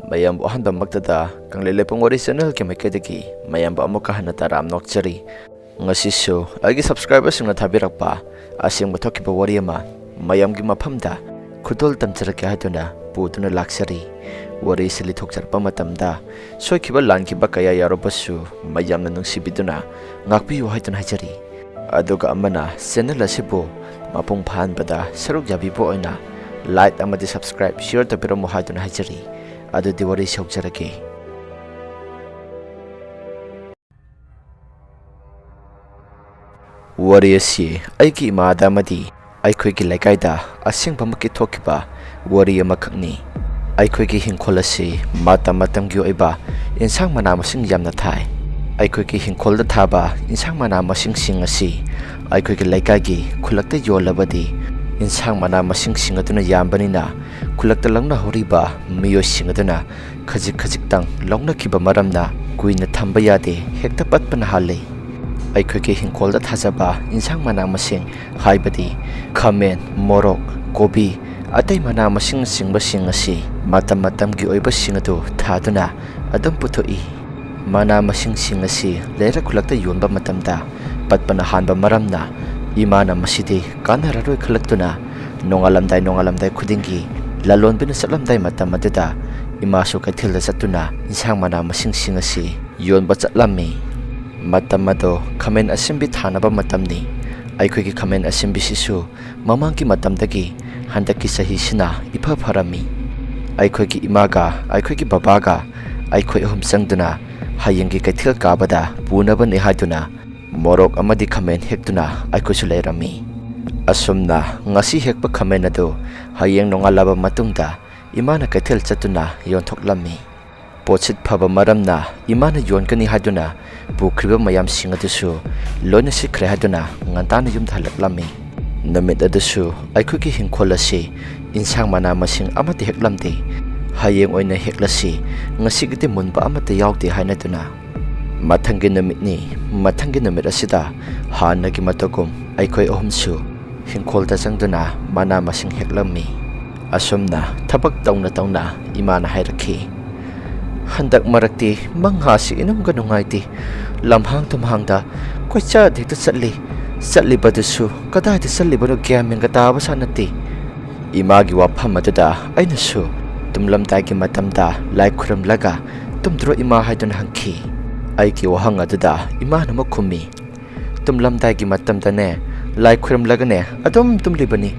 mayam ohanba maktada kanglele pongori channel ke makedagi mayam ba amuka hana taram nokchari ngasi show agi subscriber singna thabirakpa asing bathoki ba wari ama mayam gi maphamda khudol tamcharake haduna putuna laksari wari sili thokcharpa matamda soikiba lankiba kaya yarobasu mayam na nungsibiduna ngakpi wahitun hajari aduga amana channel asibo mapung phan bada saruk yabibo oina like amadi subscribe share tapiramo haduna hajari adu diwari shokjarake wari asi aigi imada madi aikhoi gi lekaida asingba maki thokiba wari amakhni aikhoi gi hingkhol asi matam gi oiba insang mana masing yamna thai aikhoi gi hingkhol da thaba insang mana masing sing asi aikhoi gi lekai gi khulakta yolabadi insang mana masing sing aduna yambanina khulakta langna horiba miyo sing aduna khajik tang longna kiba maramna kuina thamba yade hekta patpana hale aikhoi gi hingkhol da thajaba insang mana masing haibadi khamen morok kobi atai mana masing singba sing asi matam gi oiba sing adu thaduna adam puthoi mana masing sing asi lera khulakta yonba matamda patpana hanba maramna imana masidi kanararoi khalakuna nongalamdai khudingi lalon bina satlamdai matam aduda imasu kaithilda satuna insang mana masing sing asi yonba chatlami matam ado khamen asimbi thanaba matamni aikhoi gi khamen asimbi sisu mamangki matamdagi handaki sahi sina ipa pharami aikhoi gi imaga aikhoi gi babaga aikhoi hum sangduna hayengi kaithil kabada punaba ni haduna morok amadi khamen hektuna aikosu leirami asumna ngasi hekpa khamen adu hayeng nongalaba matungda imana kaithil chatuna yonthoklammi pochit phaba maramna imana yonkani haduna bukriba mayam singadusu loina sikre haduna ngantana yum thalaklammi namit adusu aikoki hingkholasi insang mana masing amati heklamde hayeng oina heklasi ngasi gite munba amata yawde hainaduna mathanggi namit asida hanagi matagum aikhoi ohumsu hingkholda changduna mana masing heklammi asumna thabak tauna imana hairakhi handak marakti manghasi inum ganungaiti lamhang tumhangda koicha dekta satli badusu kadai de salli bano gyameng kataba sanati imagi wafam aduda ainasu tumlamdagi matamda lai khuram laga tumdro ima haidun hangki aiki wahang aduda imana makhumi tumlamdagi matamda ne lai khuram laga ne adum tumlibani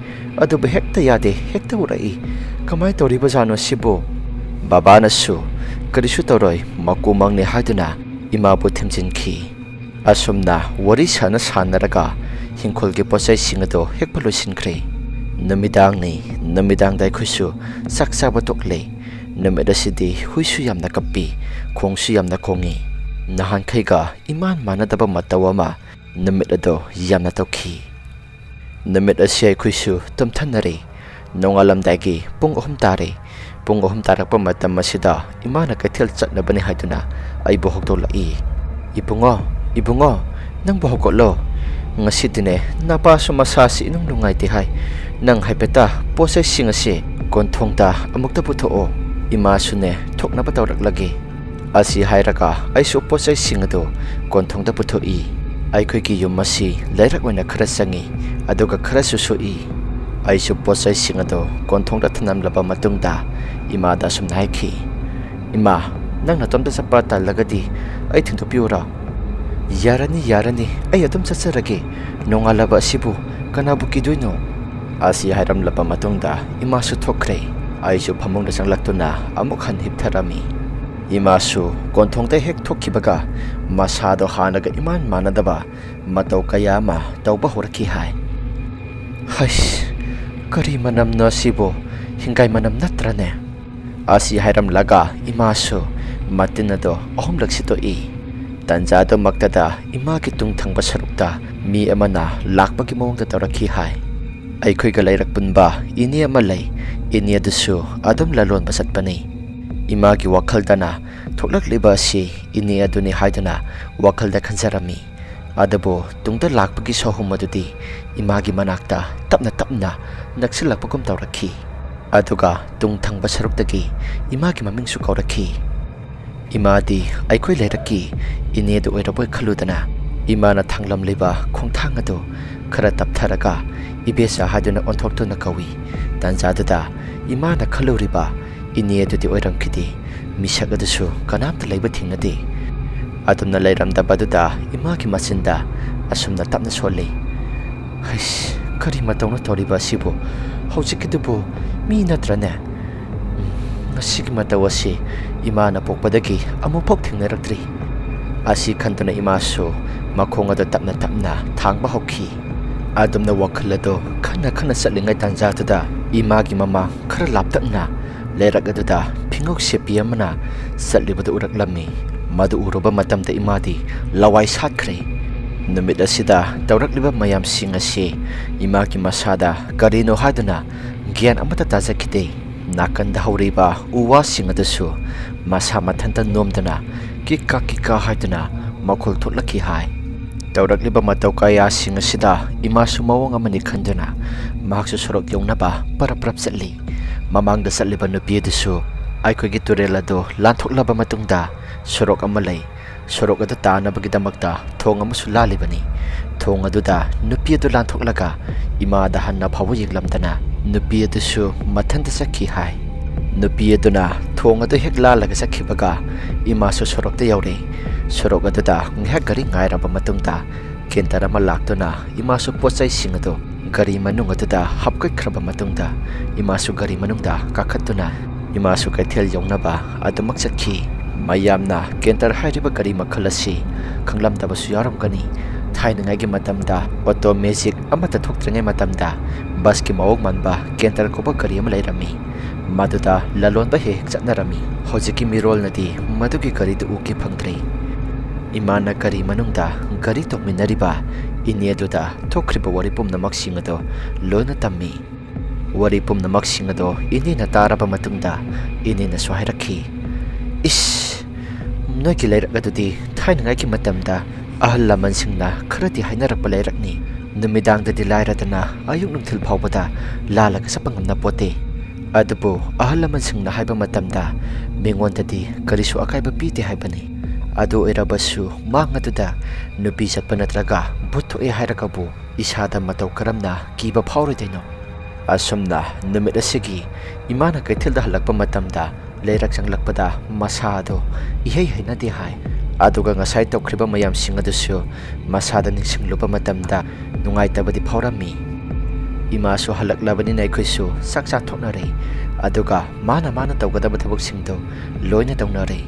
aduba hekta yade hekta urai kamai toriba jano sibo baba nasu karisu toroi makumang ne haiduna ima bu thimjinki asumna wari sanaraga hingkholgi posai singado hekpalo sinkre namidang dai khusu saksa batokle nameda sidi huisu yamna kappi khongsu yamna khongi nahan khaiga iman manadaba matawama nameda do yamna tokhi nameda siai khusu tamthanare nongalamdagi pung ohum tarakpa matam masida imana kaithil chatnabani haduna ai bohok lai ibungo nang bohok lo ngasidine napa sumasasi inung lungaiti hai nang haipeta posai singase konthongta amukta puthoo imasune thoknaba tawraklagi asi hairaka aisu posai singado konthongta puthoi aikhoi gi yumasi lairak oina khara sangi aduga khara susui aisu posai singado konthongta thanamlaba matungda imada sumnaiki ima nang natomta sapa talagadi ai thingtopiura yarani ai adum chatsarage nongalaba sibu kanabu kiduino asi hairam lapa matungda imasu thokre aisu phamungda changlaktuna amuk han hiptharami imasu konthongta hek thokkibaga masado hanaga iman manadaba matau kayama tauba horki hai hais kari manam na sibo hingai manam natrane asi hairam laga imasu matinado ahum laksito tanjado maktada ima ki tungthangba sarukta mi amana lakpagi mawngda tarakhi hai aikhoi ga lairak punba ini amalai ini adusu adam lalon basatpani ima ki wakaldana thoklak liba si ini aduni haidana wakalda khanjarami adabo tungda lakpagi sohum adudi ima gi manakta tapna naksilakpagum tawrakhi ꯑꯗꯨꯒ ꯇꯨꯡ ꯊꯪꯕ ꯁꯔꯨꯛꯇꯒꯤ ꯏꯃꯥꯒꯤ ꯃꯃꯤꯡꯁꯨ ꯀꯧꯔꯛꯈꯤ꯫ ꯏꯃꯥꯗꯤ ꯑꯩꯈꯣꯏ ꯂꯩꯔꯛꯀꯤ ꯏꯅꯦꯗꯨ ꯑꯣꯏꯔꯕꯣꯏ ꯈꯜꯂꯨꯗꯅ ꯏꯃꯥꯅ ꯊꯥꯡꯂꯝꯂꯤꯕ ꯈꯣꯡꯊꯥꯡ ꯑꯗꯨ ꯈꯔ ꯇꯞꯊꯔꯒ ꯏꯕꯦꯆꯥ ꯍꯥꯏꯗꯨꯅ ꯑꯣꯟꯊꯣꯛꯇꯨꯅ ꯀꯧꯏ꯫ ꯇꯥꯟꯖꯥꯗꯨꯗ ꯏꯃꯥꯅ ꯈꯜꯂꯨꯔꯤꯕ ꯏꯅꯦ ꯑꯗꯨꯗꯤ ꯑꯣꯏꯔꯝꯈꯤꯗꯦ꯫ ꯃꯤꯁꯛ ꯑꯗꯨꯁꯨ ꯀꯅꯥꯝꯇ ꯂꯩꯕ ꯊꯦꯡꯅꯗꯦ꯫ ꯑꯗꯨꯝꯅ ꯂꯩꯔꯝꯗꯕꯗꯨꯗ ꯏꯃꯥꯒꯤ ꯃꯆꯤꯟꯗ ꯑꯁꯨꯝꯅ ꯇꯞꯅ ꯁꯣꯜꯂꯤ, "ꯍꯩꯁ, ꯀꯔꯤ ꯃꯇꯧꯅ ꯇꯧꯔꯤꯕ ꯑꯁꯤꯕꯨ? ꯍꯧꯖꯤꯛꯀꯤꯗꯨꯕꯨ ꯃꯤ ꯅꯠꯇ꯭ꯔꯅꯦ? ꯉꯁꯤꯒꯤ ꯃꯇꯧ ꯑꯁꯤ ꯏꯃꯥꯅ ꯄꯣꯛꯄꯗꯒꯤ ꯑꯃꯨꯛꯐꯥꯎ ꯊꯦꯡꯅꯔꯛꯇ꯭ꯔꯤ"꯫ ꯑꯁꯤ ꯈꯟꯗꯨꯅ ꯏꯃꯥꯁꯨ ꯃꯈꯣꯡ ꯑꯗꯨ ꯇꯞꯅ ꯇꯞꯅ ꯊꯥꯡꯕ ꯍꯧꯈꯤ꯫ ꯑꯗꯨꯝꯅ ꯋꯥꯈꯜ ꯑꯗꯨ ꯈꯟꯅ ꯈꯟꯅ ꯆꯠꯂꯤꯉꯩ ꯇꯥꯟꯖꯥꯗꯨꯗ ꯏꯃꯥꯒꯤ ꯃꯃꯥꯡ ꯈꯔ ꯂꯥꯞꯇꯛꯅ ꯂꯩꯔꯛ ꯑꯗꯨꯗ ꯐꯤꯉꯧ ꯁꯦꯞꯄꯤ ꯑꯃꯅ ꯆꯠꯂꯤꯕꯗꯨ ꯎꯔꯛꯂꯝꯃꯤ꯫ ꯃꯗꯨ ꯎꯔꯨꯕ ꯃꯇꯝꯗ ꯏꯃꯥꯗꯤ ꯂꯋꯥꯏ ꯁꯥꯠꯈ꯭ꯔꯦ꯫ ꯅꯨꯃꯤꯠ ꯑꯁꯤꯗ ꯇꯧꯔꯛꯂꯤꯕ ꯃꯌꯥꯝꯁꯤꯡ ꯑꯁꯤ ꯏꯃꯥꯒꯤ ꯃꯁꯥꯗ ꯀꯔꯤꯅꯣ ꯍꯥꯏꯗꯨꯅ ꯒ꯭ꯌꯥꯟ ꯑꯃꯠꯇ ꯇꯥꯖꯈꯤꯗꯦ꯫ ꯅꯥꯀꯟꯗ ꯍꯧꯔꯤꯕ ꯎ ꯋꯥꯁꯤꯡ ꯑꯗꯨꯁꯨ ꯃꯁꯥ ꯃꯊꯟꯇ ꯅꯣꯝꯗꯨꯅ ꯀꯤꯛꯀꯥ ꯀꯤꯛꯀꯥ ꯍꯥꯏꯗꯨꯅ ꯃꯈꯣꯜ ꯊꯣꯛꯂꯛꯈꯤ ꯍꯥꯏ꯫ ꯇꯧꯔꯛꯂꯤꯕ ꯃꯇꯧ ꯀꯌꯥꯁꯤꯡ ꯑꯁꯤꯗ ꯏꯃꯥꯁꯨ ꯃꯑꯣꯡ ꯑꯃꯅꯤ ꯈꯟꯗꯨꯅ ꯃꯍꯥꯛꯁꯨ ꯁꯣꯔꯣꯛ ꯌꯧꯅꯕ ꯄꯔꯞ ꯄꯔꯞ ꯆꯠꯂꯤ꯫ ꯃꯃꯥꯡꯗ ꯆꯠꯂꯤꯕ ꯅꯨꯄꯤ ꯑꯗꯨꯁꯨ ꯑꯩꯈꯣꯏꯒꯤ ꯇꯨꯔꯦꯜ ꯑꯗꯨ ꯂꯥꯟꯊꯣꯛꯂꯕ ꯃꯇꯨꯡꯗ ꯁꯣꯔꯣꯛ ꯑꯃ ꯂꯩ꯫ ꯁꯣꯔꯣꯛ ꯑꯗꯨ ꯇꯥꯅꯕꯒꯤꯗꯃꯛꯇ ꯊꯣꯡ ꯑꯃꯁꯨ ꯂꯥꯜꯂꯤꯕꯅꯤ꯫ ꯊꯣꯡ ꯑꯗꯨꯗ ꯅꯨꯄꯤ ꯑꯗꯨ ꯂꯥꯟꯊꯣꯛꯂꯒ ꯏꯃꯥꯗ ꯍꯟꯅ ꯐꯥꯎꯕ ꯌꯦꯡꯂꯝꯗꯅ ꯅꯨꯄꯤ ꯑꯗꯨꯁꯨ ꯃꯊꯟꯇ ꯆꯠꯈꯤ ꯍꯥꯏ꯫ ꯅꯨꯄꯤ ꯑꯗꯨꯅ ꯊꯣꯡ ꯑꯗꯨ ꯍꯦꯛ ꯂꯥꯜꯂꯒ ꯆꯠꯈꯤꯕꯒ ꯏꯃꯥꯁꯨ ꯁꯣꯔꯣꯛꯇ ꯌꯧꯔꯦ꯫ ꯁꯣꯔꯣꯛ ꯑꯗꯨꯗ ꯉꯥꯏꯍꯥꯛ ꯒꯥꯔꯤ ꯉꯥꯏꯔꯕ ꯃꯇꯨꯡꯗ ꯀꯦꯟꯇꯔ ꯑꯃ ꯂꯥꯛꯇꯨꯅ ꯏꯃꯥꯁꯨ ꯄꯣꯠꯆꯩꯁꯤꯡ ꯑꯗꯨ ꯒꯥꯔꯤ ꯃꯅꯨꯡ ꯑꯗꯨꯗ ꯍꯥꯞꯀꯠꯈ꯭ꯔꯕ ꯃꯇꯨꯡꯗ ꯏꯃꯥꯁꯨ ꯒꯥꯔꯤ ꯃꯅꯨꯡꯗ ꯀꯥꯈꯠꯇꯨꯅ ꯏꯃꯥꯁꯨ ꯀꯩꯊꯦꯜ ꯌꯧꯅꯕ ꯑꯗꯨꯃꯛ ꯆꯠꯈꯤ꯫ ꯃꯌꯥꯝꯅ ꯀꯦꯟꯇꯔ ꯍꯥꯏꯔꯤꯕ ꯒꯥꯔꯤ ꯃꯈꯜ ꯑꯁꯤ ꯈꯪꯂꯝꯗꯕꯁꯨ ꯌꯥꯎꯔꯝꯒꯅꯤ꯫ ꯊꯥꯏꯅꯉꯩꯒꯤ ꯃꯇꯝꯗ ꯑꯣꯇꯣ ꯃꯦꯖꯤꯛ ꯑꯃꯠꯇ ꯊꯣꯛꯇ꯭ꯔꯤꯉꯩ ꯃꯇꯝꯗ ꯕꯁꯀꯤ ꯃꯑꯣꯡ ꯃꯥꯟꯕ ꯀꯦꯟꯇꯔ ꯀꯧꯕ ꯒꯥꯔꯤ ꯑꯃ ꯂꯩꯔꯝꯃꯤ꯫ ꯃꯗꯨꯗ ꯂꯂꯣꯟꯕ ꯍꯦꯛ ꯍꯦꯛ ꯆꯠꯅꯔꯝꯃꯤ꯫ ꯍꯧꯖꯤꯛꯀꯤ ꯃꯤꯔꯣꯜꯅꯗꯤ ꯃꯗꯨꯒꯤ ꯒꯥꯔꯤꯗꯨ ꯎꯈꯤ ꯐꯪꯗ꯭ꯔꯤ꯫ ꯏꯃꯥꯅ ꯒꯥꯔꯤ ꯃꯅꯨꯡꯗ ꯒꯥꯔꯤ ꯇꯣꯡꯃꯤꯟꯅꯔꯤꯕ ꯏꯅꯦ ꯑꯗꯨꯗ ꯊꯣꯛꯈ꯭ꯔꯤꯕ ꯋꯥꯔꯤ ꯄꯨꯝꯅꯃꯛꯁꯤꯡ ꯑꯗꯨ ꯂꯣꯏꯅ ꯇꯝꯃꯤ꯫ ꯋꯥꯔꯤ ꯄꯨꯝꯅꯃꯛꯁꯤꯡ ꯑꯗꯨ ꯏꯅꯦꯅ ꯇꯥꯔꯕ ꯃꯇꯨꯡꯗ ꯏꯅꯦꯅꯁꯨ ꯍꯥꯏꯔꯛꯈꯤ, "ꯏꯁ, ꯅꯣꯏꯒꯤ ꯂꯩꯔꯛ ꯑꯗꯨꯗꯤ ꯊꯥꯏꯅꯉꯩꯒꯤ ꯃꯇꯝꯗ ꯑꯍꯜ ꯂꯃꯟꯁꯤꯡꯅ ꯈꯔꯗꯤ ꯍꯥꯏꯅꯔꯛꯄ ꯂꯩꯔꯛꯅꯤ꯫ ꯅꯨꯃꯤꯗꯥꯡꯗꯗꯤ ꯂꯥꯏꯔꯗꯅ ꯑꯌꯨꯛ ꯅꯨꯡꯊꯤꯜ ꯐꯥꯎꯕꯗ ꯂꯥꯜꯂꯒ ꯆꯠꯄ ꯉꯝꯅꯄꯣꯠꯇꯦ꯫ ꯑꯗꯨꯕꯨ ꯑꯍꯜ ꯂꯃꯟꯁꯤꯡꯅ ꯍꯥꯏꯕ ꯃꯇꯝꯗ ꯃꯤꯉꯣꯟꯗꯗꯤ ꯀꯔꯤꯁꯨ ꯑꯀꯥꯏꯕ ꯄꯤꯗꯦ ꯍꯥꯏꯕꯅꯤ꯫ ꯑꯗꯨ ꯑꯣꯏꯔꯕꯁꯨ ꯃꯥꯡ ꯑꯗꯨꯗ ꯅꯨꯄꯤ ꯆꯠꯄ ꯅꯠꯇ꯭ꯔꯒ ꯚꯨꯠ ꯊꯣꯛꯑꯦ ꯍꯥꯏꯔꯒꯕꯨ ꯏꯁꯥꯗ ꯃꯇꯧ ꯀꯔꯝꯅ ꯀꯤꯕ ꯐꯥꯎꯔꯣꯏꯗꯣꯏꯅꯣ?" ꯑꯁꯨꯝꯅ ꯅꯨꯃꯤꯠ ꯑꯁꯤꯒꯤ ꯏꯃꯥꯅ ꯀꯩꯊꯦꯜꯗ ꯍꯜꯂꯛꯄ ꯃꯇꯝꯗ ꯂꯩꯔꯛ ꯆꯪꯂꯛꯄꯗ ꯃꯁꯥ ꯑꯗꯨ ꯏꯍꯩ ꯍꯩꯅꯗꯦ ꯍꯥꯏ꯫ ꯑꯗꯨꯒ ꯉꯁꯥꯏ ꯇꯧꯈ꯭ꯔꯤꯕ ꯃꯌꯥꯝꯁꯤꯡ ꯑꯗꯨꯁꯨ ꯃꯁꯥꯗ ꯅꯤꯡꯁꯤꯡꯂꯨꯕ ꯃꯇꯝꯗ ꯅꯨꯡꯉꯥꯏꯇꯕꯗꯤ ꯐꯥꯎꯔꯝꯃꯤ꯫ ꯏꯃꯥꯁꯨ ꯍꯜꯂꯛꯂꯕꯅꯤꯅ ꯑꯩꯈꯣꯏꯁꯨ ꯆꯥꯛ ꯆꯥꯊꯣꯛꯅꯔꯦ꯫ ꯑꯗꯨꯒ ꯃꯥꯅ ꯇꯧꯒꯗꯕ ꯊꯕꯛꯁꯤꯡꯗꯨ ꯂꯣꯏꯅ ꯇꯧꯅꯔꯦ꯫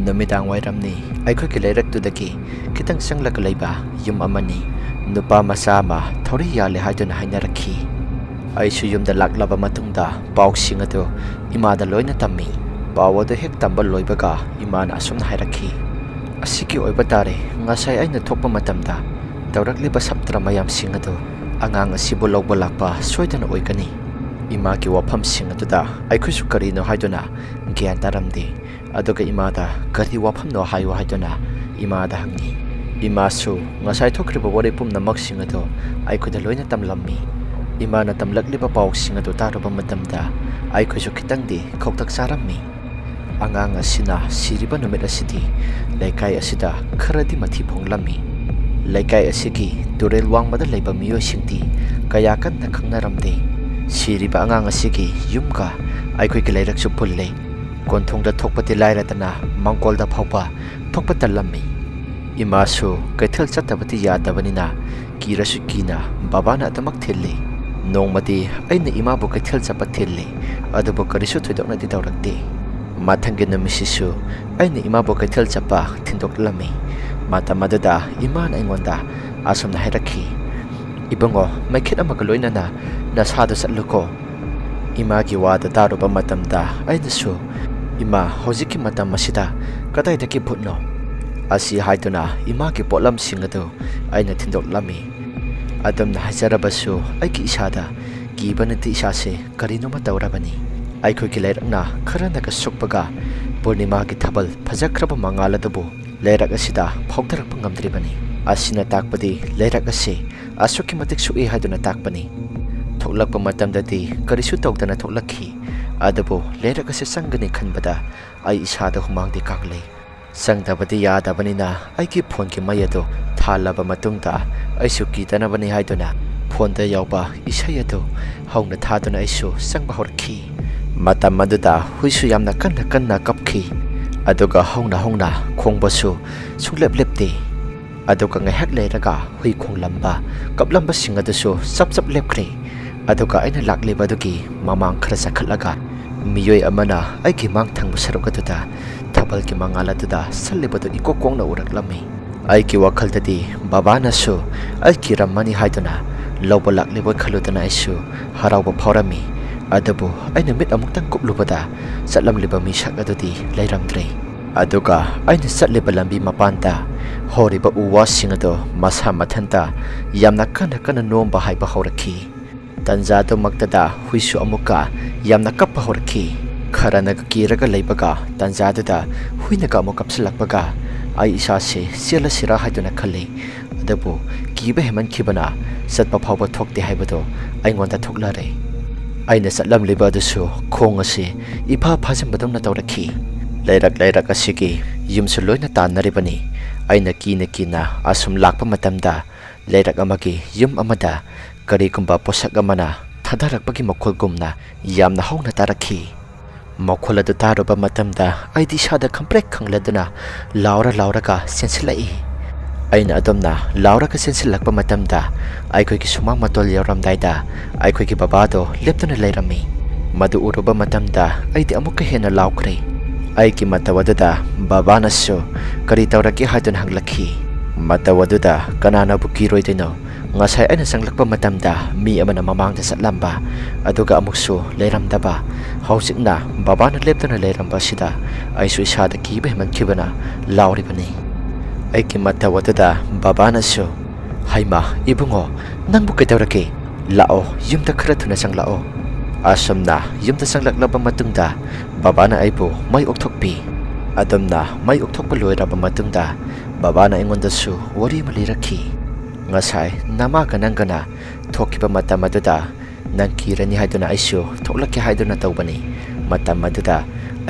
ꯅꯨꯃꯤꯗꯥꯡ ꯋꯥꯏꯔꯝꯅꯤ꯫ ꯑꯩꯈꯣꯏꯒꯤ ꯂꯩꯔꯛꯇꯨꯗꯒꯤ ꯈꯤꯇꯪ ꯆꯪꯂꯒ ꯂꯩꯕ ꯌꯨꯝ ꯑꯃꯅꯤ꯫ ꯅꯨꯄꯥ ꯃꯆꯥ ꯑꯃ ꯊꯧꯔꯤ ꯌꯥꯜꯂꯦ ꯍꯥꯏꯗꯨꯅ ꯍꯥꯏꯅꯔꯛꯈꯤ꯫ ꯑꯩꯁꯨ ꯌꯨꯝꯗ ꯂꯥꯛꯂꯕ ꯃꯇꯨꯡꯗ ꯄꯥꯎꯁꯤꯡ ꯑꯗꯨ ꯏꯃꯥꯗ ꯂꯣꯏꯅ ꯇꯝꯃꯤ꯫ ꯄꯥꯎ ꯑꯗꯨ ꯍꯦꯛ ꯇꯝꯕ ꯂꯣꯏꯕꯒ ꯏꯃꯥꯅ ꯑꯁꯨꯝꯅ ꯍꯥꯏꯔꯛꯈꯤ, "ꯑꯁꯤꯒꯤ ꯑꯣꯏꯕ ꯇꯥꯔꯦ ꯉꯁꯥꯏ ꯑꯩꯅ ꯊꯣꯛꯄ ꯃꯇꯝꯗ ꯇꯧꯔꯛꯂꯤꯕ ꯁꯞꯇ꯭ꯔ ꯃꯌꯥꯝꯁꯤꯡ ꯑꯗꯨ ꯑꯉꯥꯡ ꯑꯁꯤꯕꯨ ꯂꯧꯕ ꯂꯥꯛꯄ ꯁꯣꯏꯗꯅ ꯑꯣꯏꯒꯅꯤ"꯫ ꯏꯃꯥꯒꯤ ꯋꯥꯐꯝꯁꯤꯡ ꯑꯗꯨꯗ ꯑꯩꯈꯣꯏꯁꯨ ꯀꯔꯤꯅꯣ ꯍꯥꯏꯗꯨꯅ ꯒ꯭ꯌꯥꯟ ꯇꯥꯔꯝꯗꯦ꯫ ꯑꯗꯨꯒ ꯏꯃꯥꯗ ꯀꯔꯤ ꯋꯥꯐꯝꯅꯣ ꯍꯥꯏꯌꯨ ꯍꯥꯏꯗꯨꯅ ꯏꯃꯥꯗ ꯍꯪꯉꯤ꯫ ꯏꯃꯥꯁꯨ ꯉꯁꯥꯏ ꯊꯣꯛꯈ꯭ꯔꯤꯕ ꯋꯥꯔꯤ ꯄꯨꯝꯅꯃꯛꯁꯤꯡ ꯑꯗꯨ ꯑꯩꯈꯣꯏꯗ ꯂꯣꯏꯅ ꯇꯝꯂꯝꯃꯤ꯫ ꯏꯃꯥꯅ ꯇꯝꯂꯛꯂꯤꯕ ꯄꯥꯎꯁꯤꯡ ꯑꯗꯨ ꯇꯥꯔꯨꯕ ꯃꯇꯝꯗ ꯑꯩꯈꯣꯏꯁꯨ ꯈꯤꯇꯪꯗꯤ ꯈꯧꯇꯛ ꯆꯥꯔꯝꯃꯤ꯫ ꯑꯉꯥꯡ ꯑꯁꯤꯅ ꯁꯤꯔꯤꯕ ꯅꯨꯃꯤꯠ ꯑꯁꯤꯗꯤ ꯂꯩꯀꯥꯏ ꯑꯁꯤꯗ ꯈꯔꯗꯤ ꯃꯊꯤ ꯐꯣꯡꯂꯝꯃꯤ꯫ ꯂꯩꯀꯥꯏ ꯑꯁꯤꯒꯤ ꯇꯨꯔꯦꯜ ꯋꯥꯡꯃꯗ ꯂꯩꯕ ꯃꯤꯑꯣꯏꯁꯤꯡꯗꯤ ꯀꯌా ꯀꯟꯅ ꯈꯪꯅꯔꯝꯗꯦ꯫ ꯁꯤꯔꯤꯕ ꯑꯉꯥꯡ ꯑꯁꯤꯒꯤ ꯌꯨꯝꯒ ꯑꯩꯈꯣꯏꯒꯤ ꯂꯩꯔꯛꯁꯨ ꯄꯨꯜꯂꯦ꯫ ꯀꯣꯟꯊꯣꯡꯗ ꯊꯣꯛꯄꯗꯤ ꯂꯥꯏꯔꯗꯅ ꯃꯥꯡꯒꯣꯜꯗ ꯐꯥꯎꯕ ꯊꯣꯛꯄ ꯇꯜꯂꯝꯃꯤ꯫ ꯏꯃꯥꯁꯨ ꯀꯩꯊꯦꯜ ꯆꯠꯇꯕꯗꯤ ꯌꯥꯗꯕꯅꯤꯅ ꯀꯤꯔꯁꯨ ꯀꯤꯅ ꯕꯕꯥꯅ ꯑꯗꯨꯃꯛ ꯊꯤꯜꯂꯤ꯫ ꯅꯣꯡꯃꯗꯤ ꯑꯩꯅ ꯏꯃꯥꯕꯨ ꯀꯩꯊꯦꯜ ꯆꯠꯄ ꯊꯤꯜꯂꯤ꯫ ꯑꯗꯨꯕꯨ ꯀꯔꯤꯁꯨ ꯊꯣꯏꯗꯣꯛꯅꯗꯤ ꯇꯧꯔꯛꯇꯦ꯫ ꯃꯊꯪꯒꯤ ꯅꯨꯃꯤꯠꯁꯤꯁꯨ ꯑꯩꯅ ꯏꯃꯥꯕꯨ ꯀꯩꯊꯦꯜ ꯆꯠꯄ ꯊꯤꯟꯗꯣꯛꯂꯝꯃꯤ꯫ ꯃꯇꯝ ꯑꯗꯨꯗ ꯏꯃꯥꯅ ꯑꯩꯉꯣꯟꯗ ꯑꯁꯨꯝꯅ ꯍꯥꯏꯔꯛꯈꯤ, "ꯏꯕꯨꯡꯉꯣ, ꯃꯩꯈꯦꯠ ꯑꯃꯒ ꯂꯣꯏꯅꯅ ꯅꯁꯥꯗꯨ ꯆꯠꯂꯨꯀꯣ"꯫ ꯏꯃꯥꯒꯤ ꯋꯥꯗꯨ ꯇꯥꯔꯨꯕ ꯃꯇꯝꯗ ꯑꯩꯅꯁꯨ, "ꯏꯃꯥ, ꯍꯧꯖꯤꯛꯀꯤ ꯃꯇꯝ ꯑꯁꯤꯗ ꯀꯗꯥꯏꯗꯒꯤ ꯚꯨꯠꯅꯣ?" ꯑꯁꯤ ꯍꯥꯏꯗꯨꯅ ꯏꯃꯥꯒꯤ ꯄꯣꯠꯂꯝꯁꯤꯡ ꯑꯗꯨ ꯑꯩꯅ ꯊꯤꯟꯗꯣꯛꯂꯝꯃꯤ꯫ ꯑꯗꯨꯝꯅ ꯍꯥꯏꯖꯔꯕꯁꯨ ꯑꯩꯒꯤ ꯏꯁꯥꯗ ꯀꯤꯕꯅꯗꯤ ꯏꯁꯥꯁꯦ ꯀꯔꯤꯅꯣꯃ ꯇꯧꯔꯕꯅꯤ꯫ ꯑꯩꯈꯣꯏꯒꯤ ꯂꯩꯔꯛꯅ ꯈꯔꯅꯒ ꯁꯨꯛꯄꯒ ꯄꯨꯔꯅꯤꯃꯥꯒꯤ ꯊꯥꯕꯜ ꯐꯖꯈ꯭ꯔꯕ ꯃꯉꯥꯜ ꯑꯗꯨꯕꯨ ꯂꯩꯔꯛ ꯑꯁꯤꯗ ꯐꯥꯎꯊꯔꯛꯄ ꯉꯝꯗ꯭ꯔꯤꯕꯅꯤ꯫ ꯑꯁꯤꯅ ꯇꯥꯛꯄꯗꯤ ꯂꯩꯔꯛ ꯑꯁꯤ ꯑꯁꯨꯛꯀꯤ ꯃꯇꯤꯛ ꯁꯨꯛꯏ ꯍꯥꯏꯗꯨꯅ ꯇꯥꯛꯄꯅꯤ꯫ ꯊꯣꯛꯂꯛꯄ ꯃꯇꯝꯗꯗꯤ ꯀꯔꯤꯁꯨ ꯇꯧꯗꯅ ꯊꯣꯛꯂꯛꯈꯤ ꯑꯗꯨꯕꯨ ꯂꯩꯔꯛ ꯑꯁꯤ ꯆꯪꯒꯅꯤ ꯈꯟꯕꯗ ꯑꯩ ꯏꯁꯥꯗ ꯍꯨꯃꯥꯡꯗꯤ ꯀꯥꯡꯂꯩ ꯆꯪꯗꯕꯗꯤ ꯌꯥꯗꯕꯅꯤꯅ ꯑꯩꯒꯤ ꯐꯣꯟꯒꯤ ꯃꯩ ꯑꯗꯨ ꯊꯥꯜꯂꯕ ꯃꯇꯨꯡꯗ ꯑꯩꯁꯨ ꯀꯤꯗꯅꯕꯅꯤ ꯍꯥꯏꯗꯨꯅ ꯐꯣꯟꯗ ꯌꯥꯎꯕ ꯏꯁꯩ ꯑꯗꯨ ꯍꯧꯅ ꯊꯥꯗꯨꯅ ꯑꯩꯁꯨ ꯆꯪꯕ ꯍꯧꯔꯛꯈꯤ ꯃꯇꯝ ꯑꯗꯨꯗ ꯍꯨꯏꯁꯨ ꯌꯥꯝꯅ ꯀꯟꯅ ꯀꯟꯅ ꯀꯞꯈꯤ ꯑꯗꯨꯒ ꯍꯧꯅ ꯍꯧꯅ ꯈꯣꯡꯕꯁꯨ ꯁꯨꯡꯂꯦꯞ ꯂꯦꯞꯇꯦ ꯑꯗꯨꯒ ꯉꯥꯏꯍꯥꯛ ꯂꯩꯔꯒ ꯍꯨꯏ ꯈꯣꯡꯂꯝꯕ ꯀꯞꯂꯝꯕꯁꯤꯡ ꯑꯗꯨꯁꯨ ꯆꯞ ꯆꯞ ꯂꯦꯞꯈ꯭ꯔꯦ ꯑꯗꯨꯒ ꯑꯩꯅ ꯂꯥꯛꯂꯤꯕ ꯑꯗꯨꯒꯤ ꯃꯃꯥꯡ ꯈꯔ ꯆꯠꯈꯠꯂꯒ ꯃꯤꯑꯣꯏ ꯑꯃꯅ ꯑꯩꯒꯤ ꯃꯥꯡ ꯊꯪꯕ ꯁꯔꯨꯛ ꯑꯗꯨꯗ ꯊꯥꯕꯜꯒꯤ ꯃꯉꯥꯜ ꯑꯗꯨꯗ ꯁꯠꯂꯤꯕꯗꯨ ꯏꯀꯣꯛ ꯀꯣꯛꯅ ꯎꯔꯛꯂꯝꯃꯤ ꯑꯩꯒꯤ ꯋꯥꯈꯜꯗꯗꯤ ꯕꯕꯥꯅꯁꯨ ꯑꯩ ꯀꯤꯔꯝꯃꯅꯤ ꯍꯥꯏꯗꯨꯅ ꯂꯧꯕ ꯂꯥꯛꯂꯤꯕ ꯈꯜꯂꯨꯗꯅ ꯑꯩꯁꯨ ꯍꯔꯥꯎꯕ ꯐꯥꯎꯔꯝꯃꯤ ꯑꯗꯨꯕꯨ ꯑꯩꯅ ꯃꯤꯠ ꯑꯃꯨꯛꯇꯪ ꯀꯨꯞꯂꯨꯕꯗ ꯆꯠꯂꯝꯂꯤꯕ ꯃꯤꯁꯛ ꯑꯗꯨꯗꯤ ꯂꯩꯔꯝꯗ꯭ꯔꯦ ꯑꯗꯨꯒ ꯑꯩꯅ ꯆꯠꯂꯤꯕ ꯂꯝꯕꯤ ꯃꯄꯥꯟꯗ ꯍꯧꯔꯤꯕ ꯎ ꯋꯥꯁꯤꯡ ꯑꯗꯨ ꯃꯁꯥ ꯃꯊꯟꯇ ꯌꯥꯝꯅ ꯀꯟꯅ ꯀꯟꯅ ꯅꯣꯝꯕ ꯍꯥꯏꯕ ꯍꯧꯔꯛꯈꯤ ꯇꯟꯖꯥꯗꯨꯃꯛꯇꯗ ꯍꯨꯏꯁꯨ ꯑꯃꯨꯛꯀ ꯌꯥꯝꯅ ꯀꯞꯄ ꯍꯧꯔꯛꯈꯤ ꯈꯔꯅꯒ ꯀꯤꯔꯒ ꯂꯩꯕꯒ ꯇꯟꯖꯥꯗꯨꯗ ꯍꯨꯏꯅꯒ ꯑꯃꯨꯛ ꯀꯞꯁꯤꯜꯂꯛꯄꯒ ꯑꯩ ꯏꯁꯥꯁꯦ ꯆꯦꯜꯂꯁꯤꯔꯥ ꯍꯥꯏꯗꯨꯅ ꯈꯜꯂꯤ ꯑꯗꯨꯕꯨ ꯀꯤꯕ ꯍꯦꯃꯟꯈꯤꯕꯅ ꯆꯠꯄ ꯐꯥꯎꯕ ꯊꯣꯛꯇꯦ ꯍꯥꯏꯕꯗꯨ ꯑꯩꯉꯣꯟꯗ ꯊꯣꯛꯂꯔꯦ ꯑꯩꯅ ꯆꯠꯂꯝꯂꯤꯕ ꯑꯗꯨꯁꯨ ꯈꯣꯡ ꯑꯁꯤ ꯏꯐꯥ ꯐꯥꯖꯤꯟꯕꯗꯧꯅ ꯇꯧꯔꯛꯈꯤ ꯂꯩꯔꯛ ꯑꯁꯤꯒꯤ ꯌꯨꯝꯁꯨ ꯂꯣꯏꯅ ꯇꯥꯟꯅꯔꯤꯕꯅꯤ ꯑꯩꯅ ꯀꯤꯅ ꯑꯁꯨꯝ ꯂꯥꯛꯄ ꯃꯇꯝꯗ ꯂꯩꯔꯛ ꯑꯃꯒꯤ ꯌꯨꯝ ꯑꯃꯗ ꯀꯔꯤꯒꯨꯝꯕ ꯄꯣꯠꯁꯛ ꯑꯃꯅ ꯊꯥꯗꯔꯛꯄꯒꯤ ꯃꯈꯣꯜꯒꯨꯝꯅ ꯌꯥꯝꯅ ꯍꯧꯅ ꯇꯥꯔꯛꯈꯤ ꯃꯈꯣꯜ ꯑꯗꯨ ꯇꯥꯔꯨꯕ ꯃꯇꯝꯗ ꯑꯩꯗꯤ ꯏꯁꯥꯗ ꯈꯪꯄ꯭ꯔꯦꯛ ꯈꯪꯂꯗꯨꯅ ꯂꯥꯎꯔꯒ ꯆꯦꯟꯁꯤꯜꯂꯛꯏ ꯑꯩꯅ ꯑꯗꯨꯝꯅ ꯂꯥꯎꯔꯒ ꯆꯦꯟꯁꯤꯜꯂꯛꯄ ꯃꯇꯝꯗ ꯑꯩꯈꯣꯏꯒꯤ ꯁꯨꯃꯥꯡ ꯃꯇꯣꯜ ꯌꯧꯔꯝꯗꯥꯏꯗ ꯑꯩꯈꯣꯏꯒꯤ ꯕꯕꯥꯗꯣ ꯂꯦꯞꯇꯨꯅ ꯂꯩꯔꯝꯃꯤ ꯃꯗꯨ ꯎꯔꯨꯕ ꯃꯇꯝꯗ ꯑꯩꯗꯤ ꯑꯃꯨꯛꯀ ꯍꯦꯟꯅ ꯂꯥꯎꯈ꯭ꯔꯦ ꯑꯩꯒꯤ ꯃꯇꯧ ꯑꯗꯨꯗ ꯕꯕꯥꯅꯁꯨ ꯀꯔꯤ ꯇꯧꯔꯒꯦ ꯍꯥꯏꯗꯨꯅ ꯍꯪꯂꯛꯈꯤ ꯃꯇꯧ ꯑꯗꯨꯗ ꯀꯅꯥꯅꯕꯨ ꯀꯤꯔꯣꯏꯗꯣꯏꯅꯣ ꯉꯁꯥꯏ ꯑꯩꯅ ꯆꯪꯂꯛꯄ ꯃꯇꯝꯗ ꯃꯤ ꯑꯃꯅ ꯃꯃꯥꯡꯗ ꯆꯠꯂꯝꯕ ꯑꯗꯨꯒ ꯑꯃꯨꯛꯁꯨ ꯂꯩꯔꯝꯗꯕ ꯍꯧꯖꯤꯛꯅ ꯕꯕꯥꯅ ꯂꯦꯞꯇꯨꯅ ꯂꯩꯔꯝꯕ ꯑꯁꯤꯗ ꯑꯩꯁꯨ ꯏꯁꯥꯗ ꯀꯤꯕ ꯍꯦꯟꯃꯟꯈꯤꯕꯅ ꯂꯥꯎꯔꯤꯕꯅꯤ ꯑꯩꯒꯤ ꯃꯇꯧ ꯑꯗꯨꯗ ꯕꯕꯥꯅꯁꯨ ꯍꯩꯃꯥ ꯏꯕꯨꯡꯉꯣ ꯅꯪꯕꯨ ꯀꯩꯗꯧꯔꯒꯦ ꯂꯥꯛꯑꯣ ꯌꯨꯝꯗ ꯈꯔ ꯊꯨꯅ ꯆꯪꯂꯛꯑꯣ ꯑꯁꯨꯝꯅ ꯌꯨꯝꯗ ꯆꯪꯂꯛꯂꯕ ꯃꯇꯨꯡꯗ ꯕꯕꯥꯅ ꯑꯩꯕꯨ ꯃꯩ ꯑꯣꯛꯊꯣꯛꯄꯤ ꯑꯗꯨꯝꯅ ꯃꯩ ꯑꯣꯛꯊꯣꯛꯄ ꯂꯣꯏꯔꯕ ꯃꯇꯨꯡꯗ ꯕꯕꯥꯅ ꯑꯩꯉꯣꯟꯗꯁꯨ ꯋꯥꯔꯤ ꯑꯃ ꯂꯤꯔꯛꯈꯤ ꯉꯁꯥꯏ ꯅꯃꯥꯒ ꯅꯪꯒꯅ ꯊꯣꯛꯈꯤꯕ ꯃꯇꯝ ꯑꯗꯨꯗ ꯅꯪ ꯀꯤꯔꯅꯤ ꯍꯥꯏꯗꯨꯅ ꯑꯩꯁꯨ ꯊꯣꯛꯂꯛꯀꯦ ꯍꯥꯏꯗꯨꯅ ꯇꯧꯕꯅꯤ ꯃꯇꯝ ꯑꯗꯨꯗ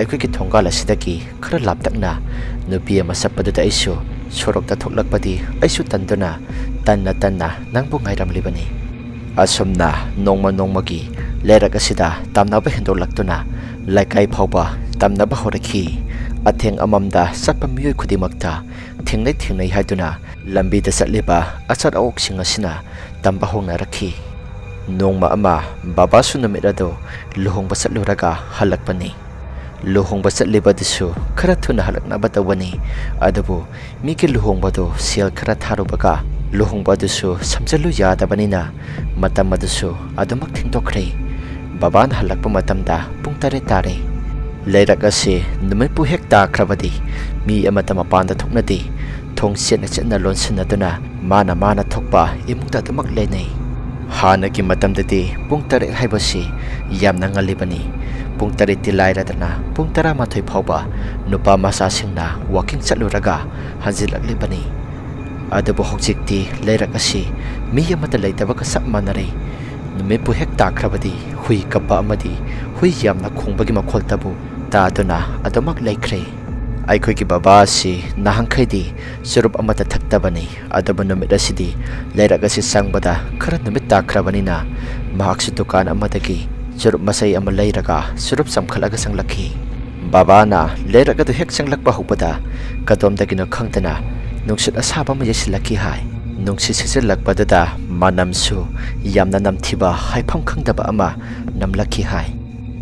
ꯑꯩꯈꯣꯏꯒꯤ ꯊꯣꯡꯒꯥꯜ ꯑꯁꯤꯗꯒꯤ ꯈꯔ ꯂꯥꯞꯇꯛꯅ ꯅꯨꯄꯤ ꯑꯃ ꯆꯠꯄꯗꯨꯗ ꯑꯩꯁꯨ ꯁꯣꯔꯣꯛꯇ ꯊꯣꯛꯂꯛꯄꯗꯤ ꯑꯩꯁꯨ ꯇꯟꯗꯨꯅ ꯇꯟꯅ ꯅꯪꯕꯨ ꯉꯥꯏꯔꯝꯂꯤꯕꯅꯤ ꯑꯁꯨꯝꯅ ꯅꯣꯡꯃꯒꯤ ꯂꯩꯔꯛ ꯑꯁꯤꯗ ꯇꯝꯅꯕ ꯍꯦꯟꯗꯣꯛꯂꯛꯇꯨꯅ ꯂꯩꯀꯥꯏ ꯐꯥꯎꯕ ꯇꯝꯅꯕ ꯍꯧꯔꯛꯈꯤ ꯑꯊꯦꯡ ꯑꯃꯝꯗ ꯆꯠꯄ ꯃꯤꯑꯣꯏ ꯈꯨꯗꯤꯡꯃꯛꯇ ꯊꯦꯡꯅꯩ ꯍꯥꯏꯗꯨꯅ ꯂꯝꯕꯤꯗ ꯆꯠꯂꯤꯕ ꯑꯆꯠ ꯑꯋꯣꯛꯁꯤꯡ ꯑꯁꯤꯅ ꯇꯝꯕ ꯍꯧꯅꯔꯛꯈꯤ ꯅꯣꯡꯃ ꯑꯃ ꯕꯕꯥꯁꯨ ꯅꯨꯃꯤꯠ ꯑꯗꯨ ꯂꯨꯍꯣꯡꯕ ꯆꯠꯂꯨꯔꯒ ꯍꯜꯂꯛꯄꯅꯤ ꯂꯨꯍꯣꯡꯕ ꯆꯠꯂꯤꯕꯗꯨꯁꯨ ꯈꯔ ꯊꯨꯅ ꯍꯜꯂꯛꯅꯕ ꯇꯧꯕꯅꯤ ꯑꯗꯨꯕు ꯃꯤꯒꯤ ꯂꯨꯍꯣꯡꯕꯗꯨ ꯁꯦꯜ ꯈꯔ ꯊꯥꯔꯨꯕꯒ ꯂꯨꯍꯣꯡꯕ ꯑꯗꯨꯁꯨ ꯁꯝꯖꯜꯂꯨ ꯌꯥꯗꯕꯅꯤꯅ ꯃꯇꯝ ꯑꯗꯨꯁꯨ ꯑꯗꯨꯃꯛ ꯊꯦꯡꯗꯣꯛꯈ꯭ꯔꯦ ꯕꯕꯥꯅ ꯍꯜꯂꯛꯄ ꯃꯇꯝꯗ ꯄꯨꯡ 8 ꯇꯥꯔꯦ ꯂꯩꯔꯛ ꯑꯁꯤ ꯅꯨꯃꯤꯠꯄꯨ ꯍꯦꯛ ꯇꯥꯈ꯭ꯔꯕꯗꯤ ꯃꯤ ꯑꯃꯠꯇ ꯃꯄꯥꯟꯗ ꯊꯣꯛꯅꯗꯦ ꯊꯣꯡ ꯆꯦꯠꯅ ꯂꯣꯟꯁꯤꯟꯅꯗꯨꯅ ꯃꯥꯅ ꯊꯣꯛꯄ ꯏꯃꯨꯡꯗ ꯑꯗꯨꯃꯛ ꯂꯩꯅꯩ ꯍꯥꯟꯅꯒꯤ ꯃꯇꯝꯗꯗꯤ ꯄꯨꯡ 9 ꯍꯥꯏꯕꯁꯤ ꯌꯥꯝꯅ ꯉꯜꯂꯤꯕꯅꯤ ꯄꯨꯡ 9ꯇꯤ ꯂꯥꯏꯔꯗꯅ ꯄꯨꯡ 11 ꯐꯥꯎꯕ ꯅꯨꯄꯥ ꯃꯆꯥꯁꯤꯡꯅ ꯋꯥꯀꯤꯡ ꯆꯠꯂꯨꯔꯒ ꯍꯟꯖꯤꯜꯂꯛꯂꯤꯕꯅꯤ ꯑꯗꯨꯕꯨ ꯍꯧꯖꯤꯛꯇꯤ ꯂꯩꯔꯛ ꯑꯁꯤ ꯃꯤ ꯑꯃꯠꯇ ꯂꯩꯇꯕꯒ ꯆꯞ ꯃꯥꯟꯅꯔꯦ ꯅꯨꯃꯤꯠꯄꯨ ꯍꯦꯛ ꯇꯥꯈ꯭ꯔꯕꯗꯤ ꯍꯨꯏ ꯀꯞꯄ ꯑꯃꯗꯤ ꯍꯨꯏ ꯌꯥꯝꯅ ꯈꯣꯡꯕꯒꯤ ꯃꯈꯣꯜꯇꯕꯨ ꯇꯥꯗꯨꯅ ꯑꯗꯨꯃꯛ ꯂꯩꯈ꯭ꯔꯦ ꯑꯩꯈꯣꯏꯒꯤ ꯕꯕꯥ ꯑꯁꯤ ꯅꯍꯥꯟꯈꯩꯗꯤ ꯆꯨꯔꯨꯞ ꯑꯃꯠꯇ ꯊꯛꯇꯕꯅꯤ ꯑꯗꯨꯕꯨ ꯅꯨꯃꯤꯠ ꯑꯁꯤꯗꯤ ꯂꯩꯔꯛ ꯑꯁꯤ ꯆꯪꯕꯗ ꯈꯔ ꯅꯨꯃꯤꯠ ꯇꯥꯈ꯭ꯔꯕꯅꯤꯅ ꯃꯍꯥꯛꯁꯨ ꯗꯨꯀꯥꯟ ꯑꯃꯗꯒꯤ ꯆꯨꯔꯨꯞ ꯃꯆꯩ ꯑꯃ ꯂꯩꯔꯒ ꯆꯨꯔꯨꯞ ꯆꯝꯈꯠꯂꯒ ꯆꯪꯂꯛꯈꯤ ꯕꯕꯥꯅ ꯂꯩꯔꯛ ꯑꯗꯨ ꯍꯦꯛ ꯆꯪꯂꯛꯄ ꯍꯧꯕꯗ ꯀꯗꯣꯝꯗꯒꯤꯅꯣ ꯈꯪꯗꯅ ꯅꯨꯡꯁꯤꯠ ꯑꯁꯥꯕ ꯑꯃ ꯌꯩꯁꯤꯜꯂꯛꯈꯤ ꯍꯥꯏ ꯅꯨꯡꯁꯤꯠ ꯁꯤꯠꯆꯤꯜꯂꯛꯄꯗꯨꯗ ꯃꯅꯝꯁꯨ ꯌꯥꯝꯅ ꯅꯝꯊꯤꯕ ꯍꯥꯏꯐꯝ ꯈꯪꯗꯕ ꯑꯃ ꯅꯝꯂꯛꯈꯤ ꯍꯥꯏ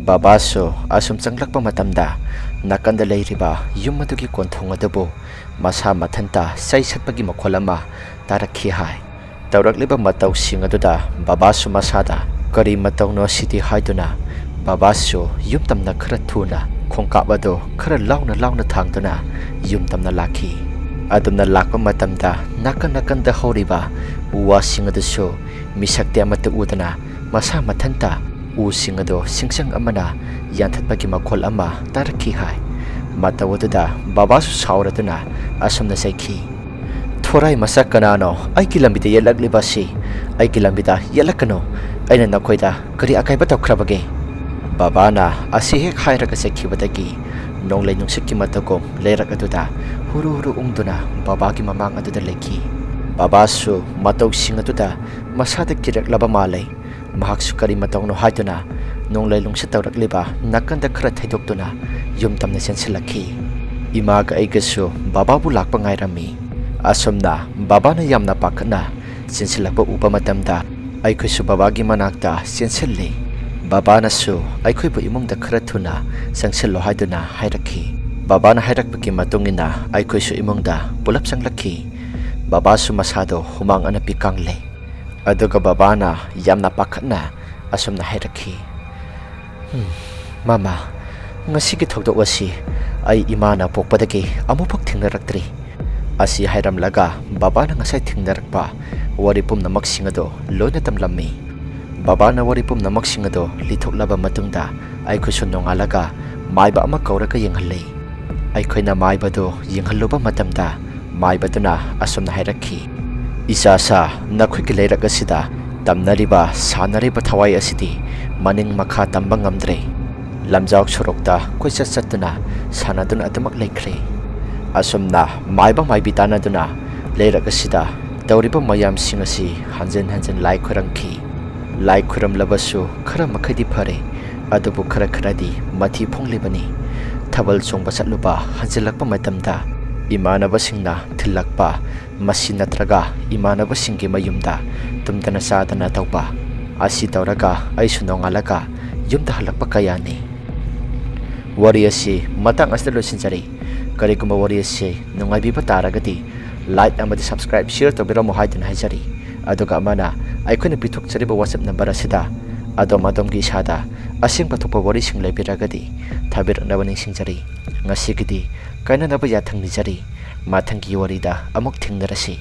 ꯕꯕꯥꯁꯨ ꯑꯁꯨꯝ ꯆꯪꯂꯛꯄ ꯃꯇꯝꯗ ꯅꯥꯀꯟꯗ ꯂꯩꯔꯤꯕ ꯌꯨꯝ ꯑꯗꯨꯒꯤ ꯀꯣꯟꯊꯣꯡ ꯑꯗꯨꯕꯨ ꯃꯁꯥ ꯃꯊꯟꯇ ꯆꯩ ꯁꯠꯄꯒꯤ ꯃꯈꯣꯜ ꯑꯃ ꯇꯥꯔꯛꯈꯤ ꯍꯥꯏ ꯇꯧꯔꯛꯂꯤꯕ ꯃꯇꯧꯁꯤꯡ ꯑꯗꯨꯗ ꯕꯕꯥꯁꯨ ꯃꯁꯥꯗ ꯀꯔꯤ ꯃꯇꯧꯅꯣ ꯁꯤꯗꯤ ꯍꯥꯏꯗꯨꯅ ꯕꯕꯥꯁꯨ ꯌꯨꯝ ꯇꯝꯅ ꯈꯔ ꯊꯨꯅ ꯈꯣꯡꯀꯥꯞ ꯑꯗꯨ ꯈꯔ ꯂꯥꯎꯅ ꯊꯥꯡꯗꯨꯅ ꯌꯨꯝ ꯇꯝꯅ ꯂꯥꯛꯈꯤ ꯑꯗꯨꯝꯅ ꯂꯥꯛꯄ ꯃꯇꯝꯗ ꯅꯥꯀꯟꯗ ꯍꯧꯔꯤꯕ ꯎ ꯋꯥꯁꯤꯡ ꯑꯗꯨꯁꯨ ꯃꯤꯁꯛꯇꯤ ꯑꯃꯠꯇ ꯎꯗꯅ ꯃꯁꯥ ꯃꯊꯟꯇ ꯎꯁꯤꯡ ꯑꯗꯨ ꯁꯤꯡꯆꯪ ꯑꯃꯅ ꯌꯥꯟꯊꯠꯄꯒꯤ ꯃꯈꯣꯜ ꯑꯃ ꯇꯥꯔꯛꯈꯤ ꯍꯥꯏ ꯃꯇꯧ ꯑꯗꯨꯗ ꯕꯕꯥꯁꯨ ꯁꯥꯎꯔꯗꯨꯅ ꯑꯁꯨꯝꯅ ꯆꯩꯈꯤ ꯊꯣꯔꯥꯏ ꯃꯁꯛ ꯀꯅꯥꯅꯣ ꯑꯩꯒꯤ ꯂꯝꯕꯤꯗ ꯌꯦꯠꯂꯛꯂꯤꯕ ꯑꯁꯤ ꯑꯩꯒꯤ ꯂꯝꯕꯤꯗ ꯌꯦꯠꯂꯛꯀꯅꯨ ꯑꯩꯅ ꯅꯈꯣꯏꯗ ꯀꯔꯤ ꯑꯀꯥꯏꯕ ꯇꯧꯈ꯭ꯔꯕꯒꯦ? ꯕꯕꯥꯅ ꯑꯁꯤ ꯍꯦꯛ ꯍꯥꯏꯔꯒ ꯆꯠꯈꯤꯕꯗꯒꯤ ꯅꯣꯡꯂꯩ ꯅꯨꯡꯁꯤꯠꯀꯤ ꯃꯇꯧꯒꯨꯝ ꯂꯩꯔꯛ ꯑꯗꯨꯗ ꯍꯨꯔꯨ ꯍꯨꯔꯨ ꯎꯪꯗꯨꯅ ꯕꯕꯥꯒꯤ ꯃꯃꯥꯡ ꯑꯗꯨꯗ ꯂꯩꯈꯤ꯫ ꯕꯕꯥꯁꯨ ꯃꯇꯧꯁꯤꯡ ꯑꯗꯨꯗ ꯃꯁꯥꯗ ꯀꯤꯔꯛꯂꯕ ꯃꯥꯜꯂꯦ꯫ ꯃꯍꯥꯛꯁꯨ ꯀꯔꯤ ꯃꯇꯧꯅꯣ ꯍꯥꯏꯗꯨꯅ ꯅꯣꯡꯂꯩ ꯅꯨꯡꯁꯤꯠ ꯇꯧꯔꯛꯂꯤꯕ ꯅꯥꯀꯟꯗ ꯈꯔ ꯊꯩꯗꯣꯛꯇꯨꯅ ꯌꯨꯝ ꯇꯝꯅ ꯆꯦꯟꯁꯤꯜꯂꯛꯈꯤ꯫ ꯏꯃꯥꯒ ꯑꯩꯒꯁꯨ ꯕꯕꯥꯕꯨ ꯂꯥꯛꯄ ꯉꯥꯏꯔꯝꯃꯤ꯫ ꯑꯁꯨꯝꯅ ꯕꯕꯥꯅ ꯌꯥꯝꯅ ꯄꯥꯈꯠꯅ ꯆꯦꯟꯁꯤꯜꯂꯛꯄ ꯎꯕ ꯃꯇꯝꯗ ꯑꯩꯈꯣꯏꯁꯨ ꯕꯕꯥꯒꯤ ꯃꯅꯥꯛꯇ ꯆꯦꯟꯁꯤꯜꯂꯤ꯫ ꯕꯕꯥꯅꯁꯨ ꯑꯩꯈꯣꯏꯕꯨ ꯏꯃꯨꯡꯗ ꯈꯔ ꯊꯨꯅ ꯆꯪꯁꯤꯜꯂꯣ ꯍꯥꯏꯗꯨꯅ ꯍꯥꯏꯔꯛꯈꯤ꯫ ꯕꯕꯥꯅ ꯍꯥꯏꯔꯛꯄꯒꯤ ꯃꯇꯨꯡ ꯏꯟꯅ ꯑꯩꯈꯣꯏꯁꯨ ꯏꯃꯨꯡꯗ ꯄꯨꯂꯞ ꯆꯪꯂꯛꯈꯤ꯫ ꯕꯕꯥꯁꯨ ꯃꯁꯥꯗꯣ ꯍꯨꯃꯥꯡ ꯑꯅꯞꯄꯤ ꯀꯪꯂꯦ꯫ ꯑꯗꯨꯒ ꯕꯕꯥꯅ ꯌꯥꯝꯅ ꯄꯥꯈꯠꯅ ꯑꯁꯨꯝꯅ ꯍꯥꯏꯔꯛꯈꯤ, ꯃꯃꯥ, ꯉꯁꯤꯒꯤ ꯊꯧꯗꯣꯛ ꯑꯁꯤ ꯑꯩ ꯏꯃꯥꯅ ꯄꯣꯛꯄꯗꯒꯤ ꯑꯃꯨꯛꯐꯥꯎ ꯊꯦꯡꯅꯔꯛꯇ꯭ꯔꯤ꯫ ꯑꯁꯤ ꯍꯥꯏꯔꯝꯂꯒ ꯕꯕꯥꯅ ꯉꯁꯥꯏ ꯊꯦꯡꯅꯔꯛꯄ ꯋꯥꯔꯤ ꯄꯨꯝꯅꯃꯛꯁꯤꯡ ꯑꯗꯣ ꯂꯣꯏꯅ ꯇꯝꯂꯝꯃꯤ꯫ ꯕꯕꯥꯅ ꯋꯥꯔꯤ ꯄꯨꯝꯅꯃꯛꯁꯤꯡ ꯑꯗꯣ ꯂꯤꯊꯣꯛꯂꯕ ꯃꯇꯨꯡꯗ ꯑꯩꯈꯣꯏꯁꯨ ꯅꯣꯡꯉꯥꯜꯂꯒ ꯃꯥꯏꯕ ꯑꯃ ꯀꯧꯔꯒ ꯌꯦꯡꯍꯜꯂꯤ꯫ ꯑꯩꯈꯣꯏꯅ ꯃꯥꯏꯕꯗꯣ ꯌꯦꯡꯍꯜꯂꯨꯕ ꯃꯇꯝꯗ ꯃꯥꯏꯕꯗꯨꯅ ꯑꯁꯨꯝꯅ ꯍꯥꯏꯔꯛꯈꯤ, ꯏꯆꯥꯁꯥ, ꯅꯈꯣꯏꯒꯤ ꯂꯩꯔꯛ ꯑꯁꯤꯗ ꯇꯝꯅꯔꯤꯕ ꯁꯥꯟꯅꯔꯤꯕ ꯊꯋꯥꯏ ꯑꯁꯤꯗꯤ ꯃꯅꯤꯡ ꯃꯈꯥ ꯇꯝꯕ ꯉꯝꯗ꯭ꯔꯦ꯫ ꯂꯝꯖꯥꯎ ꯁꯣꯔꯣꯛꯇ ꯀꯣꯏꯆꯠ ꯆꯠꯇꯨꯅ ꯁꯥꯟꯅꯗꯨꯅ ꯑꯗꯨꯃꯛ ꯂꯩꯈ꯭ꯔꯦ꯫ ꯑꯁꯨꯝꯅ ꯃꯥꯏꯕ ꯃꯥꯏꯕꯤ ꯇꯥꯟꯅꯗꯨꯅ ꯂꯩꯔꯛ ꯑꯁꯤꯗ ꯇꯧꯔꯤꯕ ꯃꯌꯥꯝꯁꯤꯡ ꯑꯁꯤ ꯍꯟꯖꯤꯟ ꯍꯟꯖꯤꯟ ꯂꯥꯏ ꯈꯨꯔꯝꯈꯤ꯫ ꯂꯥꯏ ꯈꯨꯔꯝꯂꯕꯁꯨ ꯈꯔ ꯃꯈꯩꯗꯤ ꯐꯔꯦ, ꯑꯗꯨꯕꯨ ꯈꯔ ꯈꯔꯗꯤ ꯃꯊꯤ ꯐꯣꯡꯂꯤꯕꯅꯤ꯫ ꯊꯥꯕꯜ ꯆꯣꯡꯕ ꯆꯠꯂꯨꯕ ꯍꯟꯖꯤꯜꯂꯛꯄ ꯃꯇꯝꯗ ꯏꯃꯥꯟꯅꯕꯁꯤꯡꯅ ꯊꯤꯜꯂꯛꯄ ꯃꯁꯤ ꯅꯠꯇ꯭ꯔꯒ ꯏꯃꯥꯟꯅꯕꯁꯤꯡꯒꯤ ꯃꯌꯨꯝꯗ ꯇꯨꯝꯗꯅ ꯆꯥꯗꯅ ꯇꯧꯕ ꯑꯁꯤ ꯇꯧꯔꯒ ꯑꯩꯁꯨ ꯅꯣꯡꯉꯥꯜꯂꯒ ꯌꯨꯝꯗ ꯍꯜꯂꯛꯄ ꯀꯌꯥꯅꯤ꯫ ꯋꯥꯔꯤ ꯑꯁꯤ ꯃꯇꯥꯡ ꯑꯁꯤꯗ ꯂꯣꯏꯁꯤꯟꯖꯔꯤ꯫ ꯀꯔꯤꯒꯨꯝꯕ ꯋꯥꯔꯤ ꯑꯁꯤ ꯅꯨꯡꯉꯥꯏꯕꯤꯕ ꯇꯥꯔꯒꯗꯤ ꯂꯥꯏꯛ ꯑꯃꯗꯤ ꯁꯕꯁꯀ꯭ꯔꯥꯏꯕ ꯁꯤꯌꯔ ꯇꯧꯕꯤꯔꯝꯃꯨ ꯍꯥꯏꯗꯨꯅ ꯍꯥꯏꯖꯔꯤ꯫ ꯑꯗꯨꯒ ꯑꯃꯅ ꯑꯩꯈꯣꯏꯅ ꯄꯤꯊꯣꯛꯆꯔꯤꯕ WhatsApp ꯅꯝꯕꯔ ꯑꯁꯤꯗ ꯑꯗꯣꯝꯒꯤ ꯏꯁꯥꯗ ꯑꯁꯦꯡꯕ ꯊꯣꯛꯄ ꯋꯥꯔꯤꯁꯤꯡ ꯂꯩꯕꯤꯔꯒꯗꯤ ꯊꯥꯕꯤꯔꯛꯅꯕ ꯅꯤꯡꯁꯤꯡꯖꯔꯤ꯫ ꯉꯁꯤꯒꯤꯗꯤ ꯀꯥꯏꯅꯅꯕ ꯌꯥꯊꯪ ꯅꯤꯖꯔꯤ꯫ ꯃꯊꯪꯒꯤ ꯋꯥꯔꯤꯗ ꯑꯃꯨꯛ ꯊꯦꯡꯅꯔꯁꯤ꯫